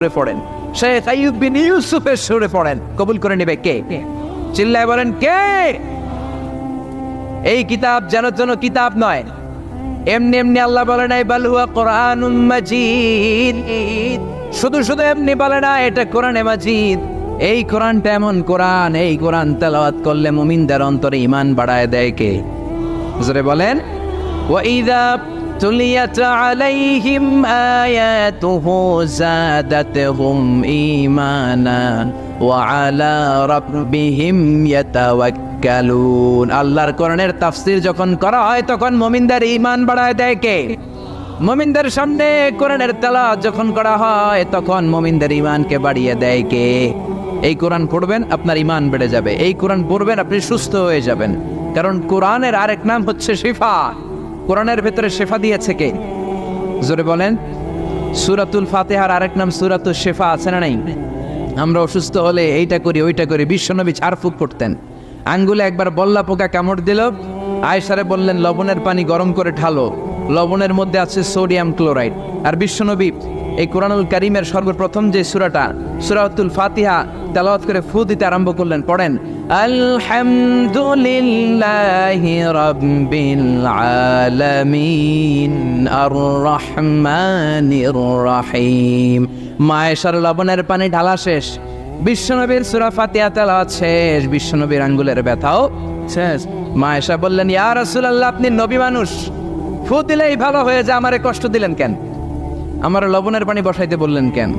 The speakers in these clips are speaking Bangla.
সুরে পড়েন, শেখ আইয়ুব বিন ইউসুফের সুরে পড়েন, কবুল করে নেবে কে? চিল্লায় বলেন কে? এই কিতাব যেন কিতাব নয়, এমনি এমনি আল্লাহ বলে নাই বাল হুয়া কোরআনুম মাজিদ, শুধু এমনি বলে না এটা কোরআনে মাজিদ। এই কোরআনটা এমন কোরআন, এই কোরআন তেলাওয়াত করলে মুমিনদের অন্তরে ঈমান বাড়ায় দেয় কে? জোরে বলেন। ওয়া ইযা তুলিয়াত আলাইহিম আয়াতুহু যাদাতহুম ঈমানা ওয়া আলা রাব্বিহিম ইয়াতাওয়াক্কালুন। আল্লাহর কোরআনের তাফসীর যখন করা হয় তখন মুমিনদের ঈমান বাড়ায় দেয় কে? মুমিনদের সামনে কোরআনের তেলাওয়াত যখন করা হয় তখন মুমিনদের ঈমানকে বাড়িয়ে দেয় কে? এই কোরআন পড়বেন আপনার ঈমান বেড়ে যাবে, এই কোরআন পড়বেন আপনি সুস্থ হয়ে যাবেন। কারণ কোরআনের আরেক নাম হচ্ছে শিফা। কোরআনের ভেতরে শিফা দিয়েছে কে? জোরে বলেন। সূরাতুল ফাতিহার আরেক নাম সূরাতুশ শিফা, আছে না নাই? আমরা অসুস্থ হলে এইটা করি ওইটা করি, বিশ্বনবী ঝাড়ফুঁক করতেন। আঙ্গুলে একবার বল্লা পোকা কামড় দিল, আয়েশারে বললেন লবণের পানি গরম করে ঢালো, লবণের মধ্যে আছে সোডিয়াম ক্লোরাইড। আর বিশ্বনবী এই কোরআনুল কারীমের সর্বপ্রথম যে সূরাটা সূরাতুল ফাতিহা তেলাওয়াত করে ফু দিতে আরম্ভ করলেন, পড়েন আলহামদুলিল্লাহি রাব্বিল আলামিন আর রহমানির রহিম। মায়েশার লবণের পানি ঢালা শেষ, বিশ্বনবীর সূরা ফাতিহা তেলাওয়াত শেষ, বিশ্বনবীর আঙ্গুলের ব্যথাও শেষ। মায়েশা বললেন ইয়া রাসূলুল্লাহ, আপনি নবী মানুষ, ফু দিলেই ভালো হয়ে যায়, আমারে কষ্ট দিলেন কেন? আমার লবণের পানি বসাইতে বললেন কেন?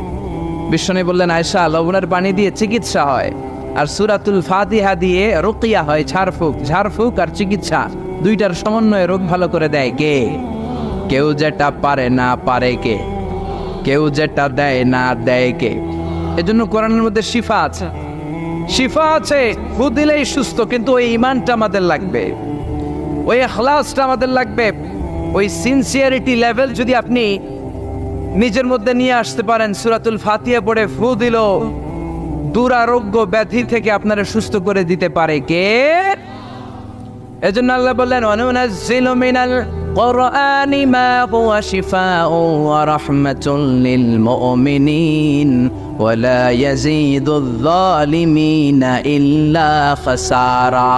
বিশ্বনবী বললেন আয়েশা, লবণের পানি দিয়ে চিকিৎসা হয় আর সূরাতুল ফাতিহা দিয়ে রুকিয়া হয়, ঝাড়ফুঁক আর চিকিৎসা দুইটার সমন্বয়ে রোগ ভালো করে দেয় কে? কেউ যেটা পারে না পারে কে? কেউ যেটা দেয় না দেয় কে? এজন্য কোরআনের মধ্যে শিফা আছে, শিফা আছে। ফু দিলেই সুস্থ, কিন্তু ওই ঈমানটা আমাদের লাগবে, ওই ইখলাসটা আমাদের লাগবে, ওই সিনসিয়ারিটি লেভেল যদি আপনি নিজের মধ্যে নিয়ে আসতে পারেন, সূরাতুল ফাতিহা পড়ে ফু দিল দুরারোগ্য ব্যাধি থেকে আপনারা সুস্থ করে দিতে পারে কে? এজন্য আল্লাহ বললেন ওয়ানুনাজ্জিলু মিনাল কুরআনি মা হুয়া শিফাউ ওয়া রাহমাতুল লিল মুমিনিন ওয়া লা ইয়াজিদুয যালিমিনা ইল্লা খাসারা।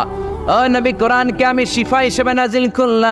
ও নবী, কোরআনকে আমি শিফা হিসেবে নাজিল করলাম।